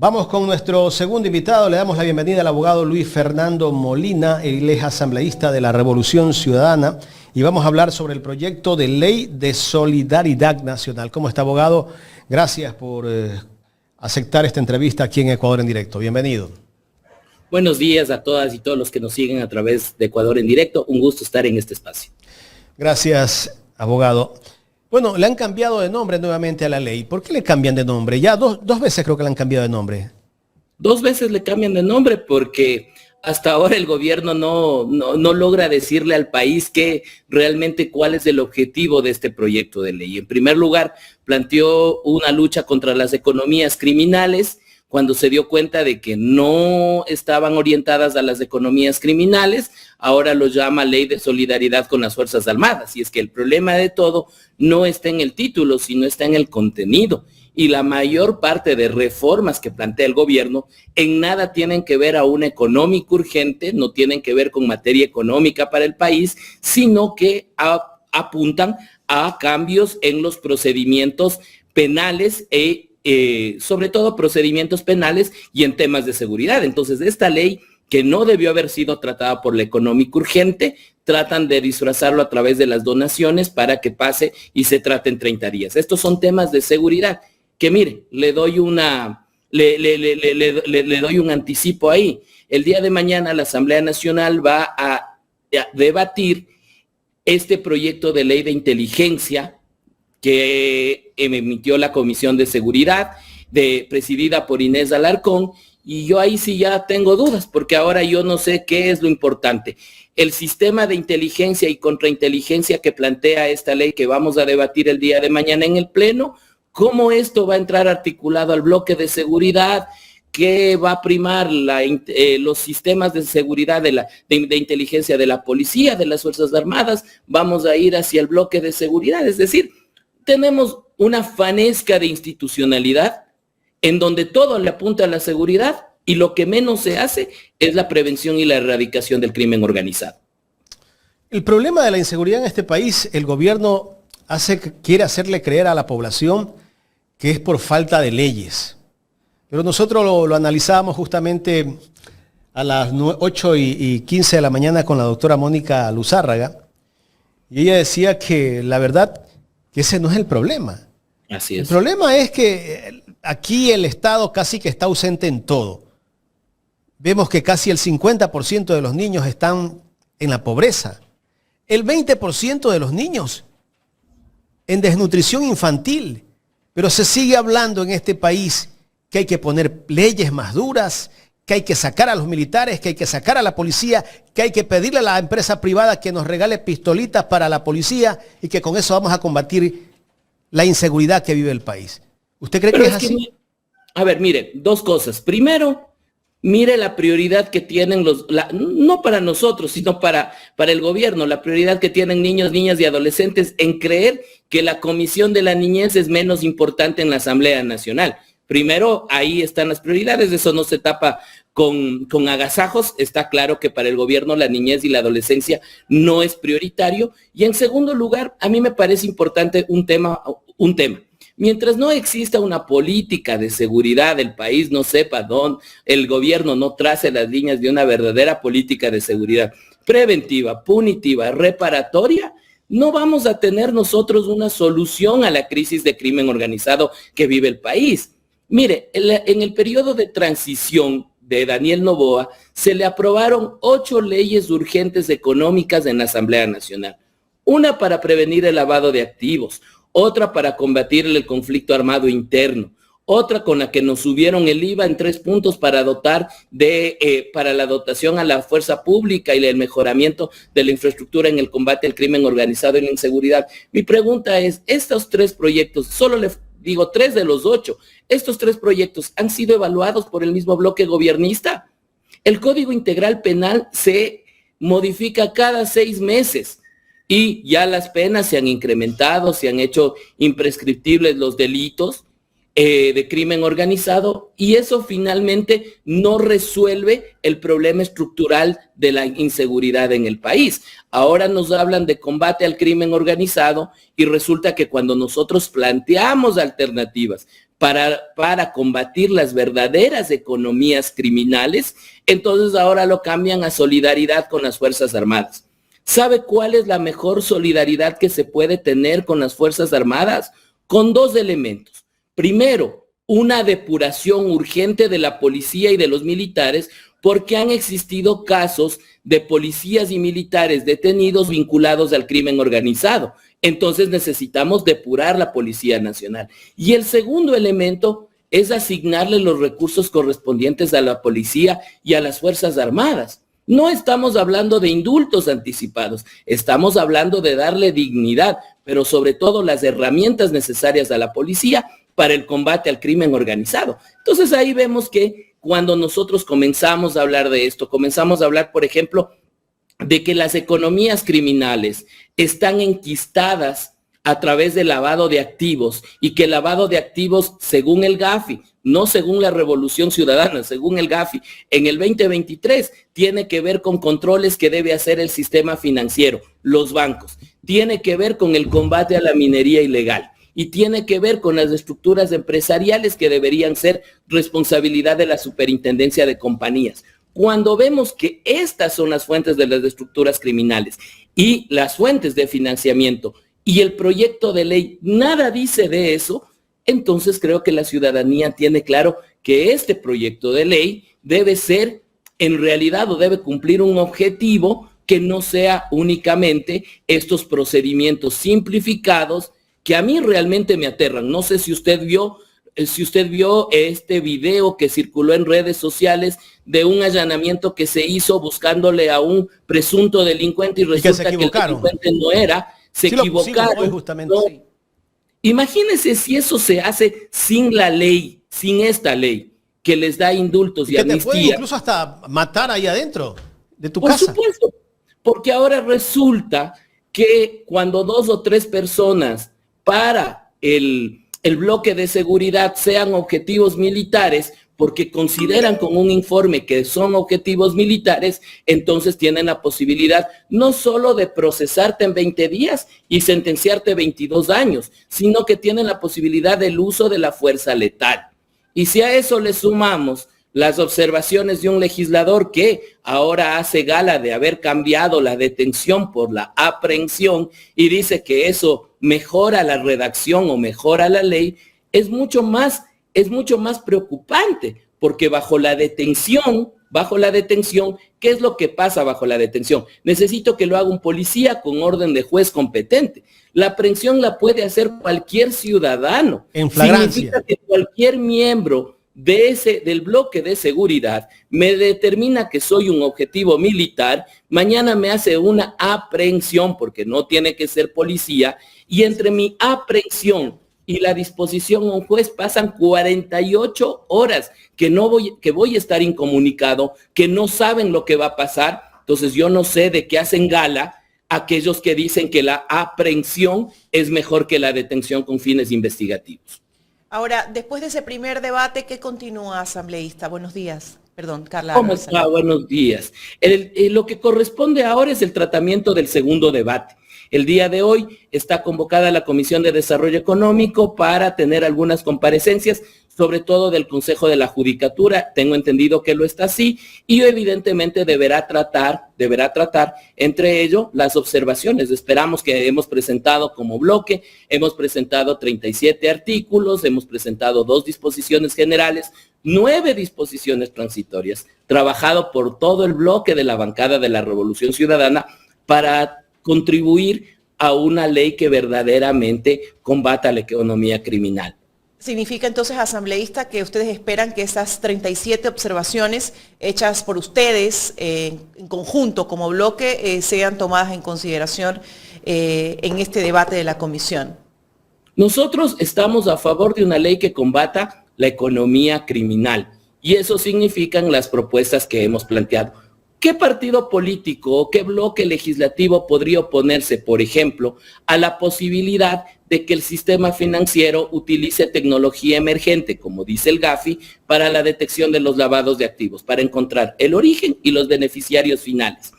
Vamos con nuestro segundo invitado. Le damos la bienvenida al abogado Luis Fernando Molina. Él es asambleísta de la Revolución Ciudadana y vamos a hablar sobre el proyecto de ley de solidaridad nacional. ¿Cómo está, abogado? Gracias por aceptar esta entrevista aquí en Ecuador en Directo. Bienvenido. Buenos días a todas y todos los que nos siguen a través de Ecuador en Directo. Un gusto estar en este espacio. Gracias, abogado. Bueno, le han cambiado de nombre nuevamente a la ley. ¿Por qué le cambian de nombre? Ya dos veces creo que le han cambiado de nombre. 2 veces le cambian de nombre porque hasta ahora el gobierno no logra decirle al país realmente cuál es el objetivo de este proyecto de ley. En primer lugar, planteó una lucha contra las economías criminales cuando se dio cuenta de que no estaban orientadas a las economías criminales. Ahora lo llama Ley de Solidaridad con las Fuerzas Armadas. Y es que el problema de todo no está en el título, sino está en el contenido. Y la mayor parte de reformas que plantea el gobierno en nada tienen que ver a una económica urgente, no tienen que ver con materia económica para el país, sino que apuntan a cambios en los procedimientos penales sobre todo procedimientos penales y en temas de seguridad. Entonces, esta ley que no debió haber sido tratada por la económica urgente, tratan de disfrazarlo a través de las donaciones para que pase y se trate en 30 días. Estos son temas de seguridad que, mire, le doy un anticipo ahí. El día de mañana la Asamblea Nacional va a debatir este proyecto de ley de inteligencia que emitió la Comisión de Seguridad, presidida por Inés Alarcón, y yo ahí sí ya tengo dudas, porque ahora yo no sé qué es lo importante. El sistema de inteligencia y contrainteligencia que plantea esta ley que vamos a debatir el día de mañana en el Pleno, ¿cómo esto va a entrar articulado al bloque de seguridad? ¿Qué va a primar los sistemas de seguridad de inteligencia de la policía, de las Fuerzas Armadas? Vamos a ir hacia el bloque de seguridad, es decir, tenemos una fanesca de institucionalidad en donde todo le apunta a la seguridad y lo que menos se hace es la prevención y la erradicación del crimen organizado. El problema de la inseguridad en este país, el gobierno quiere hacerle creer a la población que es por falta de leyes. Pero nosotros lo analizábamos justamente a las 8:15 de la mañana con la doctora Mónica Luzárraga y ella decía que la verdad que ese no es el problema. Así es. El problema es que aquí el Estado casi que está ausente en todo. Vemos que casi el 50% de los niños están en la pobreza. El 20% de los niños en desnutrición infantil. Pero se sigue hablando en este país que hay que poner leyes más duras, que hay que sacar a los militares, que hay que sacar a la policía, que hay que pedirle a la empresa privada que nos regale pistolitas para la policía y que con eso vamos a combatir la inseguridad que vive el país. ¿Usted cree que es así? A ver, mire, 2 cosas. Primero, mire la prioridad que tienen no para nosotros, sino para el gobierno, la prioridad que tienen niños, niñas y adolescentes en creer que la Comisión de la Niñez es menos importante en la Asamblea Nacional. Primero, ahí están las prioridades, eso no se tapa con agasajos. Está claro que para el gobierno la niñez y la adolescencia no es prioritario. Y en segundo lugar, a mí me parece importante un tema. Mientras no exista una política de seguridad, el país no sepa dónde, el gobierno no trace las líneas de una verdadera política de seguridad preventiva, punitiva, reparatoria, no vamos a tener nosotros una solución a la crisis de crimen organizado que vive el país. Mire, en el periodo de transición de Daniel Noboa, se le aprobaron 8 leyes urgentes económicas en la Asamblea Nacional. Una para prevenir el lavado de activos, otra para combatir el conflicto armado interno, otra con la que nos subieron el IVA en 3 puntos para para la dotación a la fuerza pública y el mejoramiento de la infraestructura en el combate al crimen organizado y la inseguridad. Mi pregunta es, estos 3 proyectos, solo le digo 3 de los 8, estos 3 proyectos han sido evaluados por el mismo bloque gobernista. El Código Integral Penal se modifica cada 6 meses y ya las penas se han incrementado, se han hecho imprescriptibles los delitos de crimen organizado y eso finalmente no resuelve el problema estructural de la inseguridad en el país. Ahora nos hablan de combate al crimen organizado y resulta que cuando nosotros planteamos alternativas para combatir las verdaderas economías criminales, entonces ahora lo cambian a solidaridad con las Fuerzas Armadas. ¿Sabe cuál es la mejor solidaridad que se puede tener con las Fuerzas Armadas? Con dos elementos. Primero, una depuración urgente de la policía y de los militares, porque han existido casos de policías y militares detenidos vinculados al crimen organizado. Entonces necesitamos depurar la Policía Nacional. Y el segundo elemento es asignarle los recursos correspondientes a la policía y a las Fuerzas Armadas. No estamos hablando de indultos anticipados, estamos hablando de darle dignidad, pero sobre todo las herramientas necesarias a la policía para el combate al crimen organizado. Entonces ahí vemos que cuando nosotros comenzamos a hablar de esto, comenzamos a hablar, por ejemplo, de que las economías criminales están enquistadas a través del lavado de activos y que el lavado de activos, según el GAFI, no según la Revolución Ciudadana, según el GAFI, en el 2023 tiene que ver con controles que debe hacer el sistema financiero, los bancos, tiene que ver con el combate a la minería ilegal y tiene que ver con las estructuras empresariales que deberían ser responsabilidad de la Superintendencia de Compañías. Cuando vemos que estas son las fuentes de las estructuras criminales y las fuentes de financiamiento y el proyecto de ley nada dice de eso, entonces creo que la ciudadanía tiene claro que este proyecto de ley debe ser en realidad o debe cumplir un objetivo que no sea únicamente estos procedimientos simplificados que a mí realmente me aterran. No sé si usted vio este video que circuló en redes sociales de un allanamiento que se hizo buscándole a un presunto delincuente y resulta que el delincuente no era, se equivocaron. Justamente, ¿no? sí. Imagínense si eso se hace sin la ley, sin esta ley, que les da indultos y amnistía. Que te pueden incluso hasta matar ahí adentro de tu casa. Por supuesto, porque ahora resulta que cuando 2 o 3 personas para el bloque de seguridad sean objetivos militares, porque consideran con un informe que son objetivos militares, entonces tienen la posibilidad no solo de procesarte en 20 días y sentenciarte 22 años, sino que tienen la posibilidad del uso de la fuerza letal. Y si a eso le sumamos las observaciones de un legislador que ahora hace gala de haber cambiado la detención por la aprehensión y dice que eso mejora la redacción o mejora la ley, es mucho más preocupante, porque bajo la detención, ¿qué es lo que pasa bajo la detención? Necesito que lo haga un policía con orden de juez competente. La aprehensión la puede hacer cualquier ciudadano. En flagrancia. Significa que cualquier miembro del bloque de seguridad me determina que soy un objetivo militar, mañana me hace una aprehensión, porque no tiene que ser policía, y entre mi aprehensión y la disposición a un juez pasan 48 horas que voy a estar incomunicado, que no saben lo que va a pasar. Entonces yo no sé de qué hacen gala aquellos que dicen que la aprehensión es mejor que la detención con fines investigativos. Ahora, después de ese primer debate, ¿qué continúa, asambleísta? Buenos días. Perdón, Carla. ¿Cómo está? Buenos días. Lo que corresponde ahora es el tratamiento del segundo debate. El día de hoy está convocada la Comisión de Desarrollo Económico para tener algunas comparecencias, sobre todo del Consejo de la Judicatura. Tengo entendido que lo está así y evidentemente deberá tratar entre ello las observaciones. Esperamos que hemos presentado como bloque, hemos presentado 37 artículos, hemos presentado 2 disposiciones generales, 9 disposiciones transitorias, trabajado por todo el bloque de la bancada de la Revolución Ciudadana para contribuir a una ley que verdaderamente combata la economía criminal. ¿Significa entonces, asambleísta, que ustedes esperan que esas 37 observaciones hechas por ustedes en conjunto como bloque sean tomadas en consideración en este debate de la comisión? Nosotros estamos a favor de una ley que combata la economía criminal y eso significan las propuestas que hemos planteado. ¿Qué partido político o qué bloque legislativo podría oponerse, por ejemplo, a la posibilidad de que el sistema financiero utilice tecnología emergente, como dice el GAFI, para la detección de los lavados de activos, para encontrar el origen y los beneficiarios finales?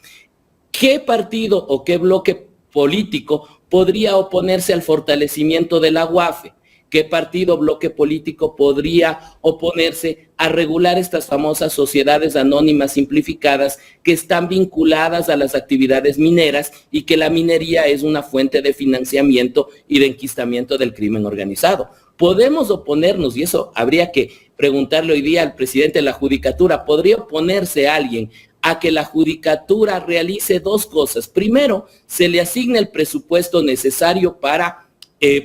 ¿Qué partido o qué bloque político podría oponerse al fortalecimiento de la UAFE, qué partido o bloque político podría oponerse a regular estas famosas sociedades anónimas simplificadas que están vinculadas a las actividades mineras y que la minería es una fuente de financiamiento y de enquistamiento del crimen organizado. Podemos oponernos, y eso habría que preguntarle hoy día al presidente de la Judicatura, ¿podría oponerse alguien a que la Judicatura realice dos cosas? Primero, se le asigne el presupuesto necesario para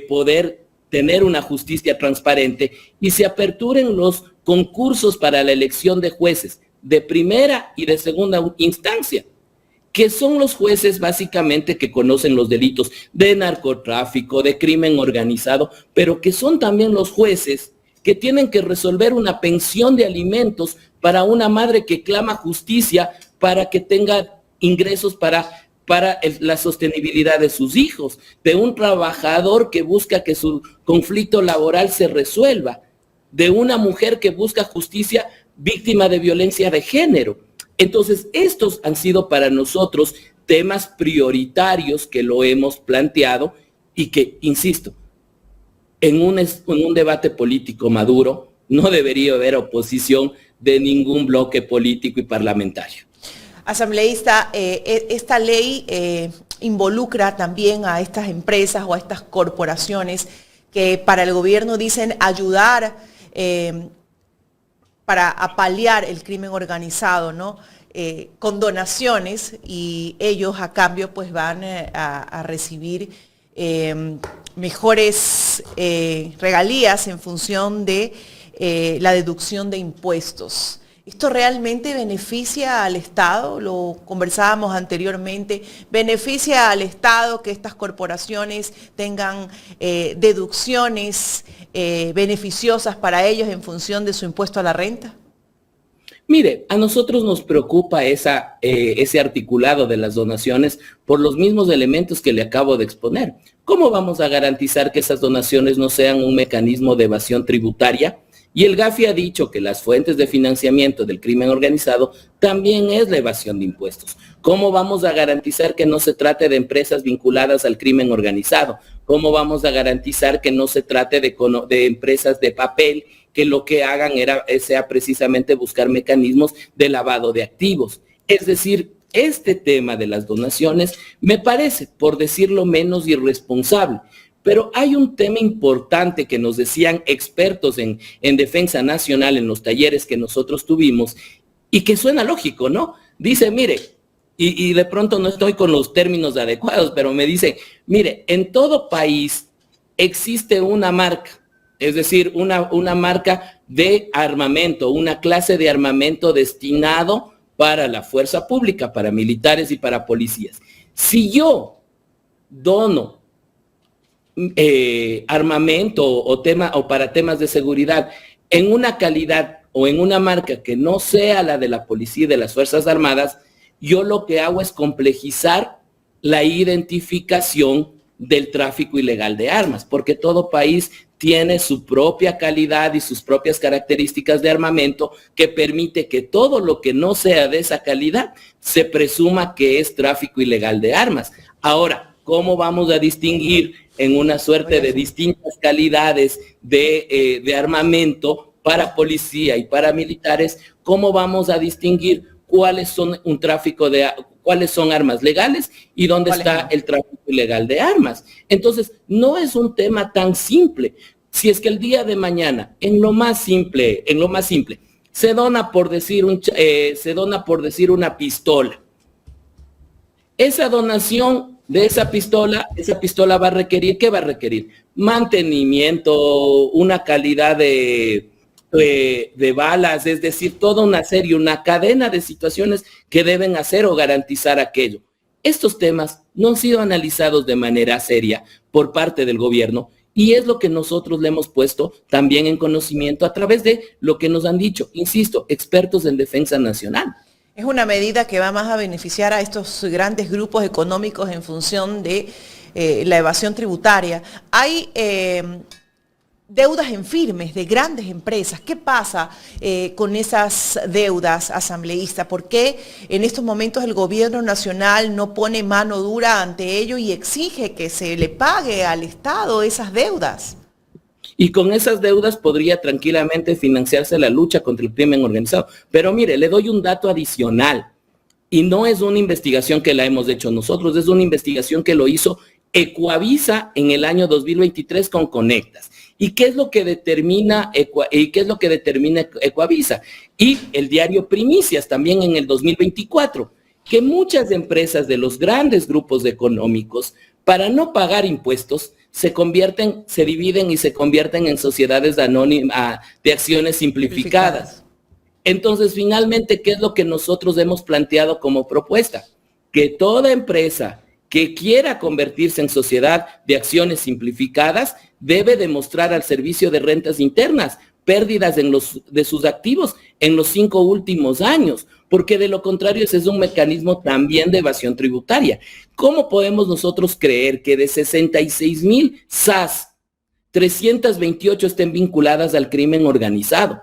poder tener una justicia transparente y se aperturen los concursos para la elección de jueces de primera y de segunda instancia, que son los jueces básicamente que conocen los delitos de narcotráfico, de crimen organizado, pero que son también los jueces que tienen que resolver una pensión de alimentos para una madre que clama justicia para que tenga ingresos para la sostenibilidad de sus hijos, de un trabajador que busca que su conflicto laboral se resuelva, de una mujer que busca justicia víctima de violencia de género. Entonces, estos han sido para nosotros temas prioritarios que lo hemos planteado y que, insisto, en un debate político maduro no debería haber oposición de ningún bloque político y parlamentario. Asambleísta, esta ley involucra también a estas empresas o a estas corporaciones que para el gobierno dicen ayudar para paliar el crimen organizado, ¿no? Con donaciones, y ellos a cambio pues van a recibir mejores regalías en función de la deducción de impuestos. ¿Esto realmente beneficia al Estado? Lo conversábamos anteriormente. ¿Beneficia al Estado que estas corporaciones tengan deducciones beneficiosas para ellos en función de su impuesto a la renta? Mire, a nosotros nos preocupa ese articulado de las donaciones por los mismos elementos que le acabo de exponer. ¿Cómo vamos a garantizar que esas donaciones no sean un mecanismo de evasión tributaria? Y el GAFI ha dicho que las fuentes de financiamiento del crimen organizado también es la evasión de impuestos. ¿Cómo vamos a garantizar que no se trate de empresas vinculadas al crimen organizado? ¿Cómo vamos a garantizar que no se trate de empresas de papel que lo que hagan sea precisamente buscar mecanismos de lavado de activos? Es decir, este tema de las donaciones me parece, por decirlo menos, irresponsable. Pero hay un tema importante que nos decían expertos en defensa nacional en los talleres que nosotros tuvimos y que suena lógico, ¿no? Dice, mire, y de pronto no estoy con los términos adecuados, pero me dice, mire, en todo país existe una marca, es decir, una marca de armamento, una clase de armamento destinado para la fuerza pública, para militares y para policías. Si yo dono armamento o para temas de seguridad en una calidad o en una marca que no sea la de la policía y de las Fuerzas Armadas, yo lo que hago es complejizar la identificación del tráfico ilegal de armas, porque todo país tiene su propia calidad y sus propias características de armamento que permite que todo lo que no sea de esa calidad se presuma que es tráfico ilegal de armas. Ahora, ¿cómo vamos a distinguir en una suerte de distintas calidades de armamento para policía y para militares? ¿Cómo vamos a distinguir cuáles son cuáles son armas legales y dónde está el tráfico ilegal de armas? Entonces, no es un tema tan simple. Si es que el día de mañana, en lo más simple, se dona por decir una pistola. Esa donación de esa pistola va a requerir, ¿qué va a requerir? Mantenimiento, una calidad de balas, es decir, toda una serie, una cadena de situaciones que deben hacer o garantizar aquello. Estos temas no han sido analizados de manera seria por parte del gobierno y es lo que nosotros le hemos puesto también en conocimiento a través de lo que nos han dicho, insisto, expertos en defensa nacional. Es una medida que va más a beneficiar a estos grandes grupos económicos en función de la evasión tributaria. Hay deudas en firmes de grandes empresas. ¿Qué pasa con esas deudas, asambleísta? ¿Por qué en estos momentos el gobierno nacional no pone mano dura ante ello y exige que se le pague al Estado esas deudas? Y con esas deudas podría tranquilamente financiarse la lucha contra el crimen organizado. Pero mire, le doy un dato adicional. Y no es una investigación que la hemos hecho nosotros, es una investigación que lo hizo Ecuavisa en el año 2023 con Conectas. ¿Y qué es lo que determina Ecuavisa? Y el diario Primicias también en el 2024, que muchas empresas de los grandes grupos económicos, para no pagar impuestos, se dividen y se convierten en sociedades anónimas de acciones simplificadas. Entonces, finalmente, ¿qué es lo que nosotros hemos planteado como propuesta? Que toda empresa que quiera convertirse en sociedad de acciones simplificadas debe demostrar al Servicio de Rentas Internas pérdidas de sus activos en los 5 últimos años, porque de lo contrario ese es un mecanismo también de evasión tributaria. ¿Cómo podemos nosotros creer que de 66,000 SAS, 328 estén vinculadas al crimen organizado?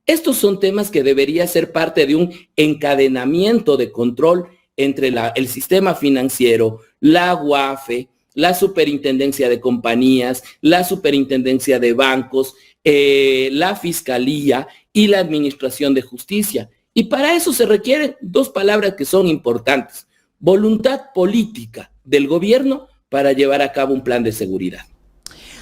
Estos son temas que debería ser parte de un encadenamiento de control entre el sistema financiero, la UAFE, la Superintendencia de Compañías, la Superintendencia de Bancos, la Fiscalía y la Administración de Justicia. Y para eso se requieren 2 palabras que son importantes: voluntad política del gobierno para llevar a cabo un plan de seguridad.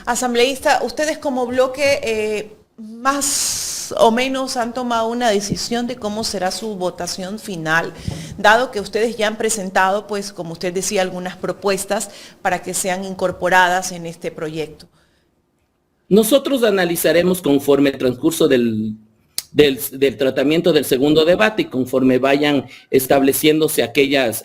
Asambleísta, ustedes como bloque más o menos han tomado una decisión de cómo será su votación final, dado que ustedes ya han presentado, pues como usted decía, algunas propuestas para que sean incorporadas en este proyecto. Nosotros analizaremos conforme el transcurso del tratamiento del segundo debate y conforme vayan estableciéndose aquellas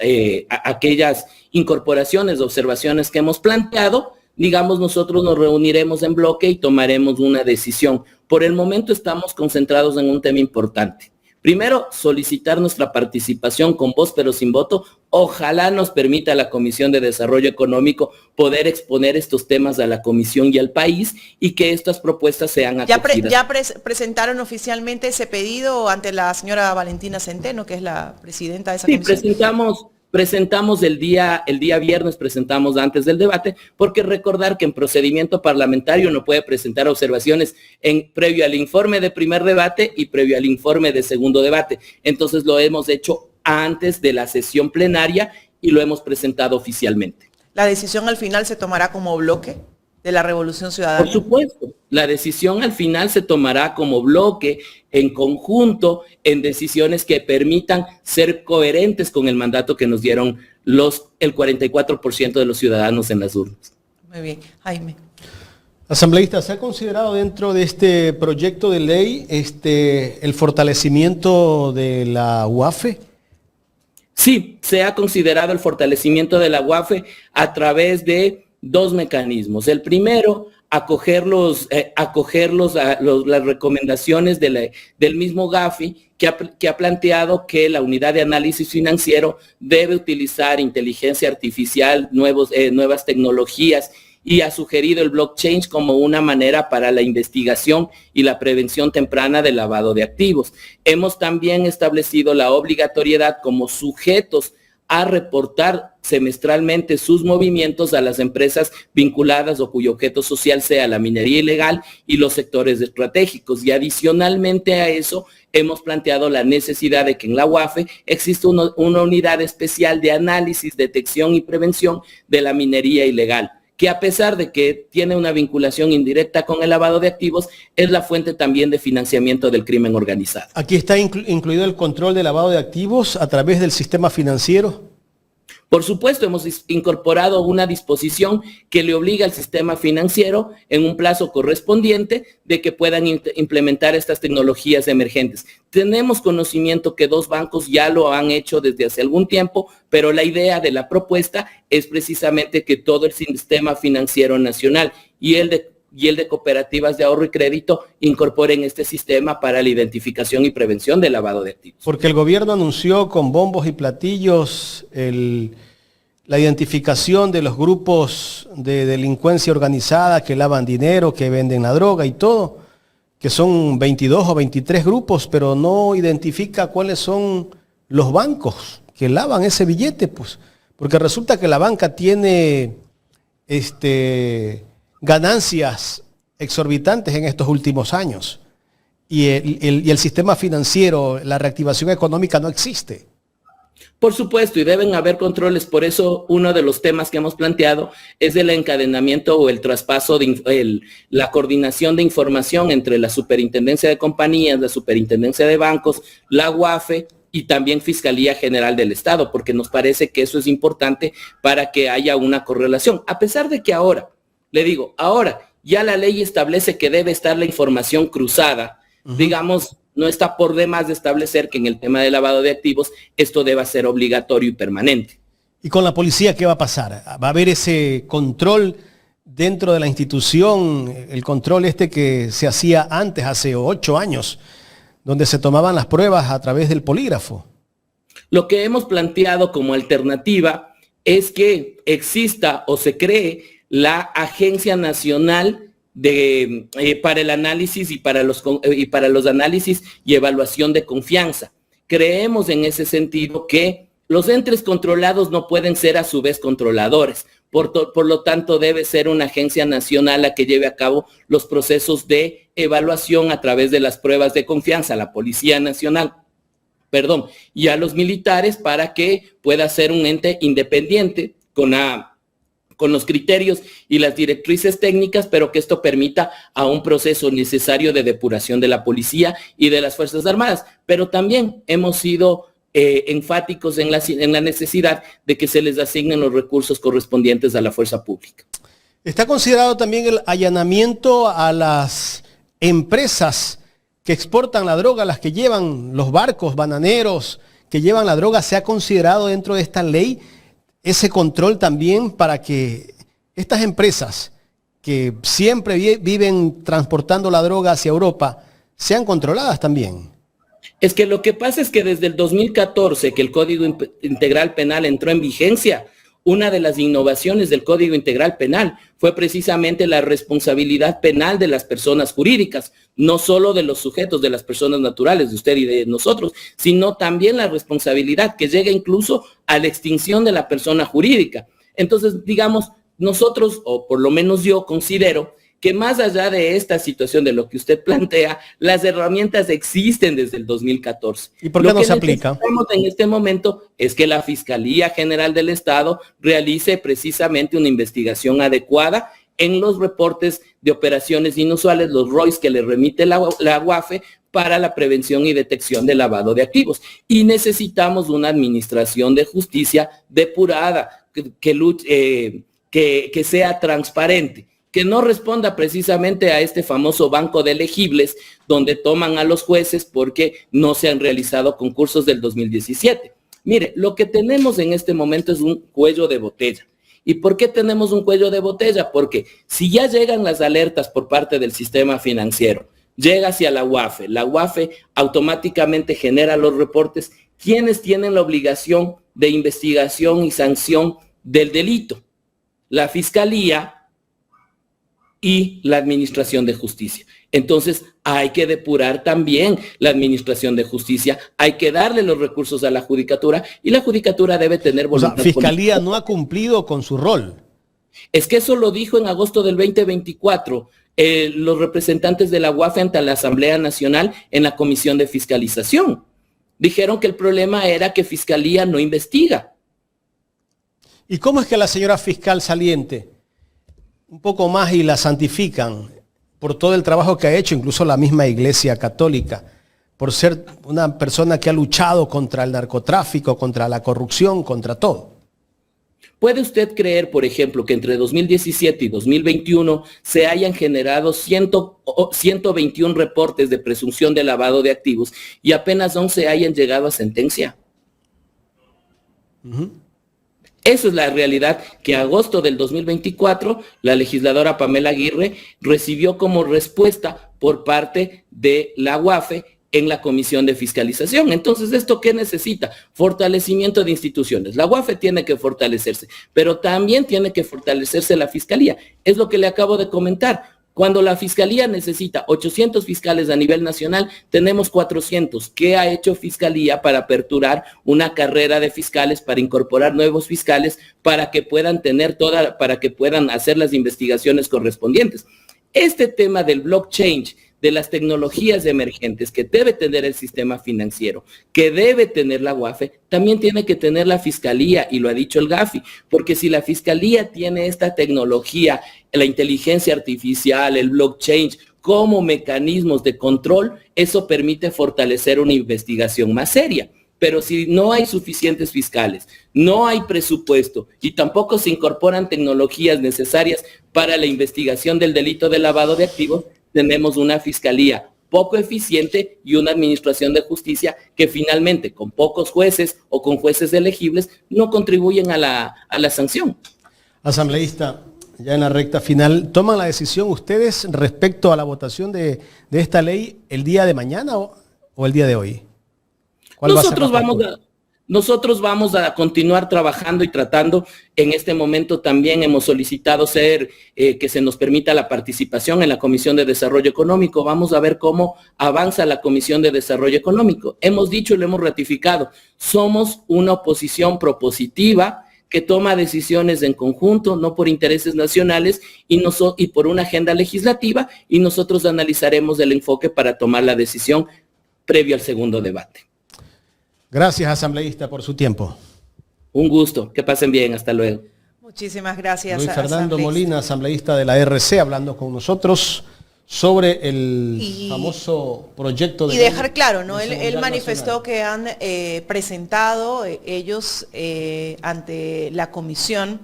incorporaciones, observaciones que hemos planteado. Digamos, nosotros nos reuniremos en bloque y tomaremos una decisión. Por el momento estamos concentrados en un tema importante. Primero, solicitar nuestra participación con voz pero sin voto. Ojalá nos permita la Comisión de Desarrollo Económico poder exponer estos temas a la Comisión y al país y que estas propuestas sean acogidas. ¿Ya presentaron oficialmente ese pedido ante la señora Valentina Centeno, que es la presidenta de esa comisión? Sí, presentamos el día viernes, presentamos antes del debate, porque recordar que en procedimiento parlamentario no puede presentar observaciones previo al informe de primer debate y previo al informe de segundo debate. Entonces lo hemos hecho antes de la sesión plenaria y lo hemos presentado oficialmente. ¿La decisión al final se tomará como bloque de la Revolución Ciudadana? Por supuesto, la decisión al final se tomará como bloque, en conjunto, en decisiones que permitan ser coherentes con el mandato que nos dieron el 44% de los ciudadanos en las urnas. Muy bien. Jaime. Asambleísta, ¿se ha considerado dentro de este proyecto de ley el fortalecimiento de la UAFE? Sí, se ha considerado el fortalecimiento de la UAFE a través de 2 mecanismos. El primero, acoger las recomendaciones del mismo GAFI, que ha planteado que la unidad de análisis financiero debe utilizar inteligencia artificial, nuevas tecnologías, y ha sugerido el blockchain como una manera para la investigación y la prevención temprana del lavado de activos. Hemos también establecido la obligatoriedad como sujetos a reportar semestralmente sus movimientos a las empresas vinculadas o cuyo objeto social sea la minería ilegal y los sectores estratégicos. Y adicionalmente a eso, hemos planteado la necesidad de que en la UAFE exista una unidad especial de análisis, detección y prevención de la minería ilegal, que a pesar de que tiene una vinculación indirecta con el lavado de activos, es la fuente también de financiamiento del crimen organizado. Aquí está incluido el control de lavado de activos a través del sistema financiero. Por supuesto, hemos incorporado una disposición que le obliga al sistema financiero en un plazo correspondiente de que puedan implementar estas tecnologías emergentes. Tenemos conocimiento que 2 bancos ya lo han hecho desde hace algún tiempo, pero la idea de la propuesta es precisamente que todo el sistema financiero nacional y el de cooperativas de ahorro y crédito incorporen este sistema para la identificación y prevención del lavado de activos. Porque el gobierno anunció con bombos y platillos la identificación de los grupos de delincuencia organizada que lavan dinero, que venden la droga y todo, que son 22 o 23 grupos, pero no identifica cuáles son los bancos que lavan ese billete, pues, porque resulta que la banca tiene ganancias exorbitantes en estos últimos años. Y el sistema financiero, la reactivación económica no existe. Por supuesto, y deben haber controles. Por eso uno de los temas que hemos planteado es el encadenamiento o el traspaso de la coordinación de información entre la Superintendencia de Compañías, la Superintendencia de Bancos, la UAFE y también Fiscalía General del Estado, porque nos parece que eso es importante para que haya una correlación. A pesar de que ahora, le digo, ahora ya la ley establece que debe estar la información cruzada, digamos, no está por demás de establecer que en el tema de lavado de activos esto deba ser obligatorio y permanente. ¿Y con la policía qué va a pasar? ¿Va a haber ese control dentro de la institución, el control que se hacía antes, hace 8 años, donde se tomaban las pruebas a través del polígrafo? Lo que hemos planteado como alternativa es que exista o se cree la Agencia Nacional para el análisis y para los análisis y evaluación de confianza. Creemos en ese sentido que los entes controlados no pueden ser a su vez controladores. Por lo tanto, debe ser una agencia nacional la que lleve a cabo los procesos de evaluación a través de las pruebas de confianza, la Policía Nacional, y a los militares para que pueda ser un ente independiente con los criterios y las directrices técnicas, pero que esto permita a un proceso necesario de depuración de la policía y de las Fuerzas Armadas. Pero también hemos sido enfáticos en la necesidad de que se les asignen los recursos correspondientes a la fuerza pública. ¿Está considerado también el allanamiento a las empresas que exportan la droga, las que llevan los barcos bananeros que llevan la droga? ¿Se ha considerado dentro de esta ley ese control también para que estas empresas que siempre viven transportando la droga hacia Europa sean controladas también? Es que lo que pasa es que desde el 2014, que el Código Integral Penal entró en vigencia, una de las innovaciones del Código Integral Penal fue precisamente la responsabilidad penal de las personas jurídicas, no solo de los sujetos, de las personas naturales, de usted y de nosotros, sino también la responsabilidad que llega incluso a la extinción de la persona jurídica. Entonces, digamos, nosotros, o por lo menos yo considero que más allá de esta situación de lo que usted plantea, las herramientas existen desde el 2014. ¿Y por qué no se aplica? Lo que necesitamos en este momento es que la Fiscalía General del Estado realice precisamente una investigación adecuada en los reportes de operaciones inusuales, los ROIs que le remite la UAFE para la prevención y detección del lavado de activos. Y necesitamos una administración de justicia depurada, que sea transparente, que no responda precisamente a este famoso banco de elegibles donde toman a los jueces porque no se han realizado concursos del 2017. Mire, lo que tenemos en este momento es un cuello de botella. ¿Y por qué tenemos un cuello de botella? Porque si ya llegan las alertas por parte del sistema financiero, llega hacia la UAFE automáticamente genera los reportes, ¿quiénes tienen la obligación de investigación y sanción del delito? La Fiscalía y la Administración de Justicia. Entonces, hay que depurar también la Administración de Justicia, hay que darle los recursos a la Judicatura y la Judicatura debe tener voluntad política. Fiscalía no ha cumplido con su rol. Es que eso lo dijo en agosto del 2024 los representantes de la UAFE ante la Asamblea Nacional en la Comisión de Fiscalización. Dijeron que el problema era que Fiscalía no investiga. ¿Y cómo es que la señora fiscal saliente un poco más y la santifican por todo el trabajo que ha hecho, incluso la misma Iglesia Católica, por ser una persona que ha luchado contra el narcotráfico, contra la corrupción, contra todo? ¿Puede usted creer, por ejemplo, que entre 2017 y 2021 se hayan generado 121 reportes de presunción de lavado de activos y apenas 11 hayan llegado a sentencia? Eso es la realidad que agosto del 2024 la legisladora Pamela Aguirre recibió como respuesta por parte de la UAFE en la Comisión de Fiscalización. Entonces, ¿esto qué necesita? Fortalecimiento de instituciones. La UAFE tiene que fortalecerse, pero también tiene que fortalecerse la Fiscalía. Es lo que le acabo de comentar. Cuando la Fiscalía necesita 800 fiscales a nivel nacional, tenemos 400. ¿Qué ha hecho Fiscalía para aperturar una carrera de fiscales, para incorporar nuevos fiscales, para que puedan hacer las investigaciones correspondientes? Este tema del blockchain, de las tecnologías emergentes que debe tener el sistema financiero, que debe tener la UAFE, también tiene que tener la Fiscalía, y lo ha dicho el Gafi, porque si la Fiscalía tiene esta tecnología, la inteligencia artificial, el blockchain, como mecanismos de control, eso permite fortalecer una investigación más seria. Pero si no hay suficientes fiscales, no hay presupuesto y tampoco se incorporan tecnologías necesarias para la investigación del delito de lavado de activos, tenemos una fiscalía poco eficiente y una administración de justicia que finalmente, con pocos jueces o con jueces elegibles, no contribuyen a la sanción. Asambleísta, ya en la recta final, ¿toman la decisión ustedes respecto a la votación de esta ley el día de mañana o el día de hoy? Nosotros vamos a continuar trabajando y tratando. En este momento también hemos solicitado que se nos permita la participación en la Comisión de Desarrollo Económico. Vamos a ver cómo avanza la Comisión de Desarrollo Económico. Hemos dicho y lo hemos ratificado. Somos una oposición propositiva que toma decisiones en conjunto, no por intereses nacionales y por una agenda legislativa, y nosotros analizaremos el enfoque para tomar la decisión previo al segundo debate. Gracias, asambleísta, por su tiempo. Un gusto, que pasen bien, hasta luego. Muchísimas gracias. Luis Fernando Molina, asambleísta de la RC, hablando con nosotros sobre el famoso proyecto de... Y dejar claro, ¿no? Él manifestó que han presentado ellos ante la comisión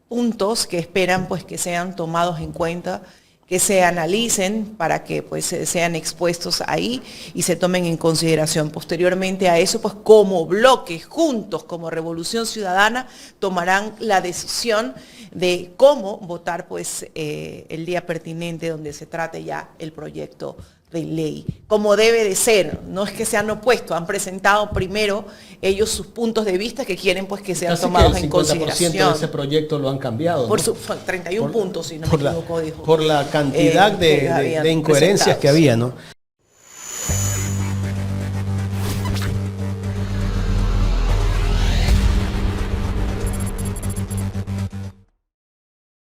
puntos que esperan pues que sean tomados en cuenta, que se analicen para que pues sean expuestos ahí y se tomen en consideración. Posteriormente a eso, pues como bloque, juntos, como Revolución Ciudadana, tomarán la decisión de cómo votar pues el día pertinente donde se trate ya el proyecto de ley, como debe de ser. No es que se han opuesto, han presentado primero ellos sus puntos de vista que quieren pues que sean tomados en consideración. De ese proyecto lo han cambiado, por ¿no? Su 31 puntos, si no me equivoco, dijo. Por la cantidad de incoherencias que había, ¿no?